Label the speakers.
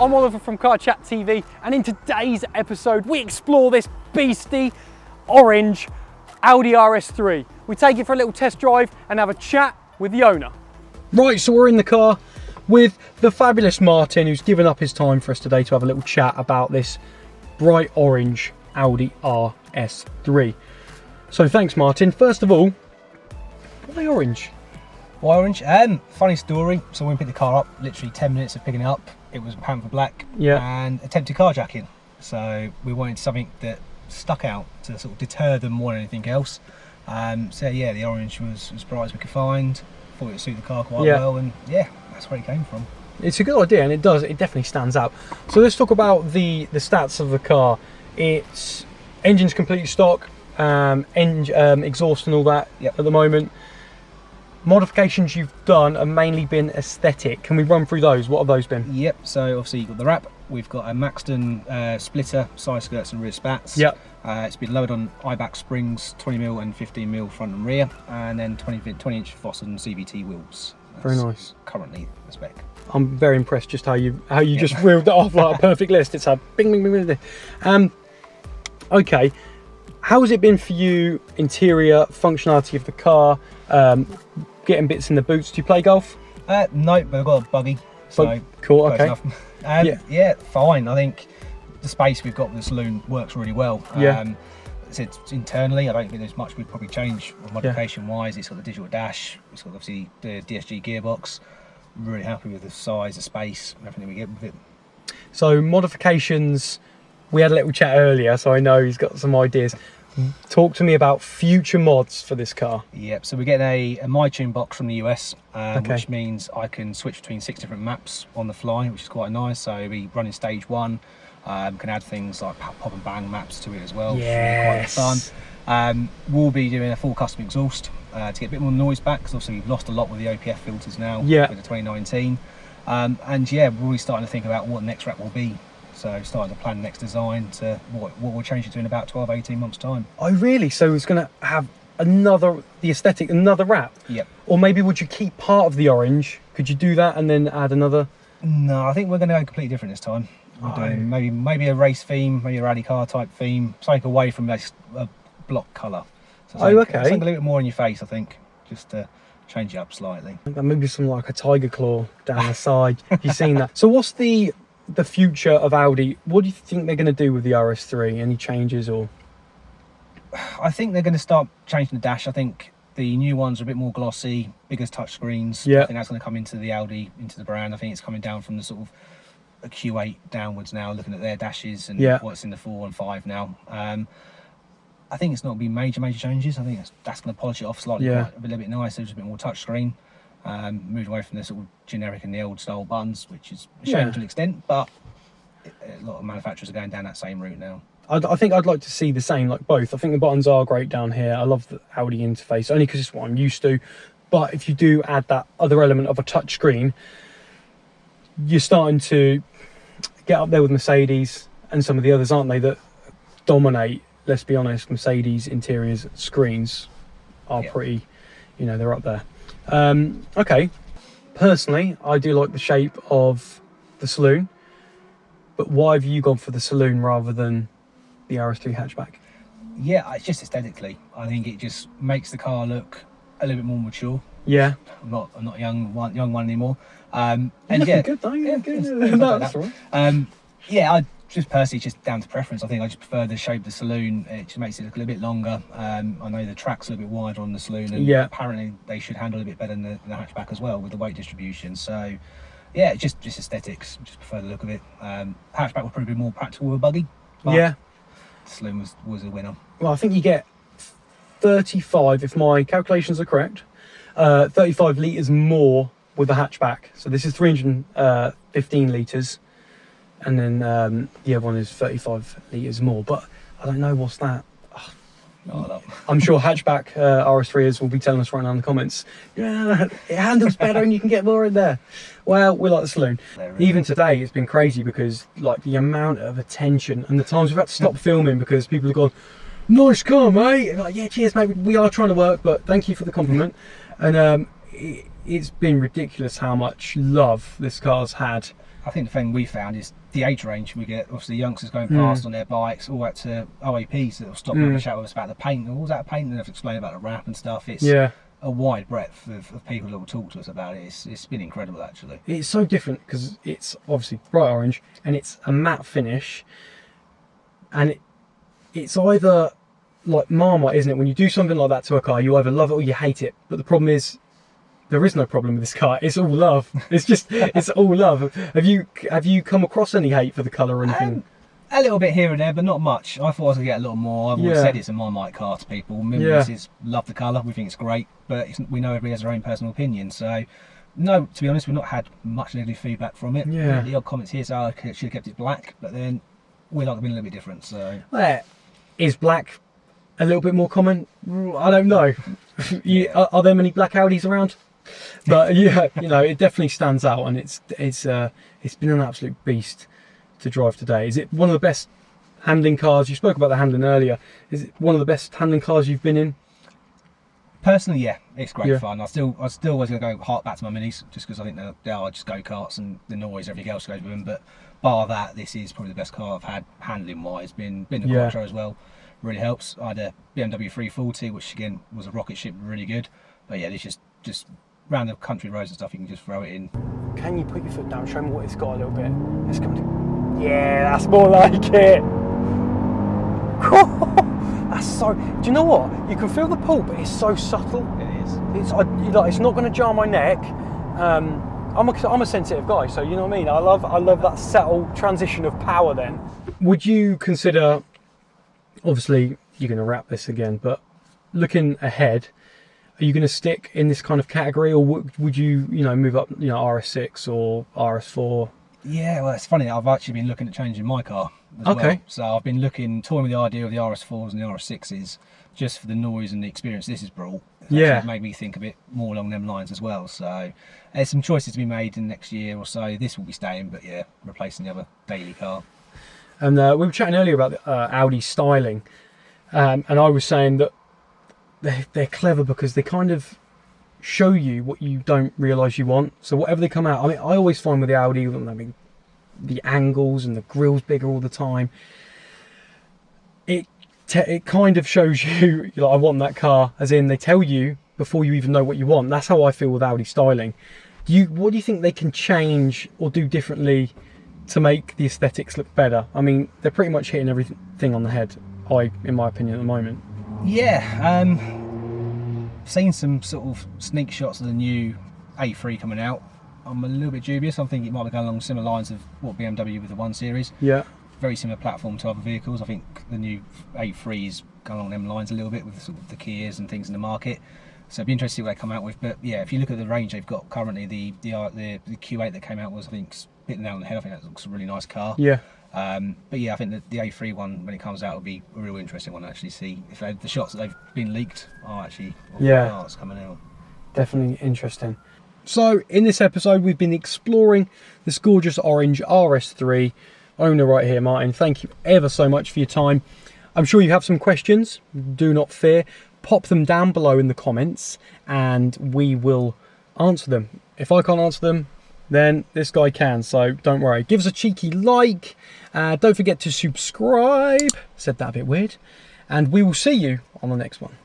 Speaker 1: I'm Oliver from Car Chat TV, and in today's episode we explore this beastie orange Audi RS3. We take it for a little test drive and have a chat with the owner. Right, so we're in the car with the fabulous Martin, who's given up his time for us today to have a little chat about this bright orange Audi RS3. So thanks, Martin. First of all, why orange?
Speaker 2: Why orange? Funny story. So when we picked the car up, literally 10 minutes of picking it up, it was pampered black and attempted carjacking. So we wanted something that stuck out to sort of deter them more than anything else. So yeah, the orange was as bright as we could find. Thought it would suit the car quite well, and yeah, that's where it came from.
Speaker 1: It's a good idea, and it definitely stands out. So let's talk about the stats of the car. Its engine's completely stock, exhaust and all that at the moment. Modifications you've done have mainly been aesthetic. Can we run through those? What have those been?
Speaker 2: Yep, so obviously you've got the wrap. We've got a Maxton splitter, side skirts and rear spats.
Speaker 1: Yep.
Speaker 2: It's been lowered on IBAC springs, 20mm and 15mm front and rear, and then 20-inch Fossen CVT wheels. That's
Speaker 1: very nice.
Speaker 2: Currently the spec.
Speaker 1: I'm very impressed just how you just reeled that off like a perfect list. It's a bing, bing, bing, bing. Okay, how has it been for you? Interior functionality of the car, getting bits in the boots. Do you play golf?
Speaker 2: No, but I've got a buggy. So
Speaker 1: cool. Okay.
Speaker 2: Yeah, fine. I think the space we've got with the saloon works really well. It's internally, I don't think there's much we'd probably change modification wise. It's got the digital dash. It's got obviously the DSG gearbox. Really happy with the size, the space, everything we get with it. So
Speaker 1: modifications, we had a little chat earlier, so I know he's got some ideas. Talk to me about future mods for this car.
Speaker 2: Yep, so we're getting a MyTune box from the US, which means I can switch between 6 different maps on the fly, which is quite nice. So we run in stage 1, can add things like pop and bang maps to it as well, which is really quite fun. We'll be doing a full custom exhaust to get a bit more noise back, because obviously we've lost a lot with the OPF filters now with the 2019. And yeah, we're really starting to think about what the next wrap will be. So starting to plan the next design to what we'll change it to in about 12-18 months time.
Speaker 1: Oh really? So it's going to have another wrap?
Speaker 2: Yep.
Speaker 1: Or maybe would you keep part of the orange? Could you do that and then add another?
Speaker 2: No, I think we're going to go completely different this time. We're doing maybe a race theme, maybe a rally car type theme, something away from a block colour. So something a little bit more in your face, I think, just to change it up slightly.
Speaker 1: Maybe some like a tiger claw down the side. You've seen that. So what's the future of Audi? What do you think they're going to do with the RS3? Any changes? Or
Speaker 2: I think they're going to start changing the dash. I think the new ones are a bit more glossy, bigger touch screens. I think that's going to come into the Audi, into the brand. I think it's coming down from the sort of a Q8 downwards now, looking at their dashes and what's in the 4 and 5 now. I think it's not going to be major changes. I think that's going to polish it off slightly, a little bit nicer, just a bit more touch screen. Moved away from the sort of generic and the old style buttons, which is a shame to an extent, but a lot of manufacturers are going down that same route now.
Speaker 1: I think I'd like to see the same, like both. I think the buttons are great down here. I love the Audi interface, only because it's what I'm used to. But if you do add that other element of a touch screen, you're starting to get up there with Mercedes and some of the others, aren't they, that dominate. Let's be honest, Mercedes interiors screens are pretty, they're up there. Okay, personally I do like the shape of the saloon, but why have you gone for the saloon rather than the RS3 hatchback?
Speaker 2: Yeah, it's just aesthetically, I think it just makes the car look a little bit more mature. I'm not a young one anymore. And
Speaker 1: good though. That's all right.
Speaker 2: I just personally, just down to preference. I think I just prefer the shape of the saloon. It just makes it look a little bit longer. I know the track's a little bit wider on the saloon, and apparently they should handle a bit better than the hatchback as well with the weight distribution. So yeah, just aesthetics. Just prefer the look of it. Hatchback would probably be more practical with a buggy. But saloon was a winner.
Speaker 1: Well, I think you get 35, if my calculations are correct, 35 litres more with the hatchback. So this is 315 litres. And then the other one is 35 litres more, but I don't know what's that. I'm sure hatchback RS3s will be telling us right now in the comments, it handles better and you can get more in there. Well, we like the saloon. Even today it's been crazy because like the amount of attention and the times we've had to stop filming because people have gone, nice car mate, and like, yeah, cheers mate, we are trying to work, but thank you for the compliment. And it's been ridiculous how much love this car's had
Speaker 2: I think the thing we found is the age range. We get obviously youngsters going past on their bikes, all out to OAPs that will stop and have a chat with us about the paint. All that paint, and they've explained about the wrap and stuff. It's a wide breadth of people that will talk to us about it. It's been incredible, actually.
Speaker 1: It's so different because it's obviously bright orange and it's a matte finish, and it's either like Marmite, isn't it? When you do something like that to a car, you either love it or you hate it. But the problem is, there is no problem with this car. It's all love. It's just, it's all love. Have you come across any hate for the colour or anything?
Speaker 2: A little bit here and there, but not much. I thought I was going to get a little more. I've always said it's a Marmite car to people. Misses love the colour. We think it's great, but we know everybody has their own personal opinion. So, no, to be honest, we've not had much negative feedback from it. Yeah. The odd comments here say I should have kept it black, but then we like to be a little bit different. So,
Speaker 1: is black a little bit more common? I don't know. Are there many black Audis around? But yeah, you know, it definitely stands out, and it's been an absolute beast to drive today. Is it one of the best handling cars? You spoke about the handling earlier. Is it one of the best handling cars you've been in?
Speaker 2: Personally, yeah, it's great fun. I still always going to go hard back to my minis, just because I think they are just go-karts and the noise, everything else goes with them. But bar that, this is probably the best car I've had handling-wise. Been a Quattro as well, really helps. I had a BMW 340, which again was a rocket ship, really good. But yeah, this just round the country roads and stuff, you can just throw it in.
Speaker 1: Can you put your foot down, show me what it's got a little bit? Let's come to... Yeah, that's more like it. That's so... Do you know what? You can feel the pull, but it's so subtle.
Speaker 2: It is.
Speaker 1: It's not going to jar my neck. I'm a sensitive guy, so you know what I mean? I love that subtle transition of power then. Would you consider... Obviously, you're going to wrap this again, but looking ahead... Are you going to stick in this kind of category, or would you, move up, RS6 or RS4?
Speaker 2: Yeah, well, it's funny. I've actually been looking at changing my car as well. So I've been toying with the idea of the RS4s and the RS6s, just for the noise and the experience this has brought. It's made me think a bit more along them lines as well. So there's some choices to be made in the next year or so. This will be staying, but yeah, replacing the other daily car. And
Speaker 1: we were chatting earlier about the Audi styling, and I was saying that they're clever because they kind of show you what you don't realise you want. So whatever they come out, I mean, I always find with the Audi, the angles and the grill's bigger all the time. It kind of shows you, like, I want that car, as in they tell you before you even know what you want. That's how I feel with Audi styling. What do you think they can change or do differently to make the aesthetics look better? I mean, they're pretty much hitting everything on the head, in my opinion, at the moment.
Speaker 2: Yeah, seen some sort of sneak shots of the new A3 coming out. I'm a little bit dubious. I think it might be going along similar lines of what BMW with the 1 Series.
Speaker 1: Yeah.
Speaker 2: Very similar platform to other vehicles. I think the new A3 is going along them lines a little bit with sort of the Kias and things in the market. So it'd be interesting to see what they come out with. But yeah, if you look at the range they've got currently, the Q8 that came out was, I think, hitting the nail on the head. I think that looks a really nice car.
Speaker 1: Yeah.
Speaker 2: But yeah, I think the A3 one, when it comes out, will be a real interesting one to actually see if the shots that they've been leaked are actually parts coming out.
Speaker 1: Definitely interesting. So in this episode, we've been exploring this gorgeous orange RS3. Owner right here, Martin. Thank you ever so much for your time. I'm sure you have some questions. Do not fear. Pop them down below in the comments and we will answer them. If I can't answer them, then this guy can, so don't worry. Give us a cheeky like, don't forget to subscribe, said that a bit weird, and we will see you on the next one.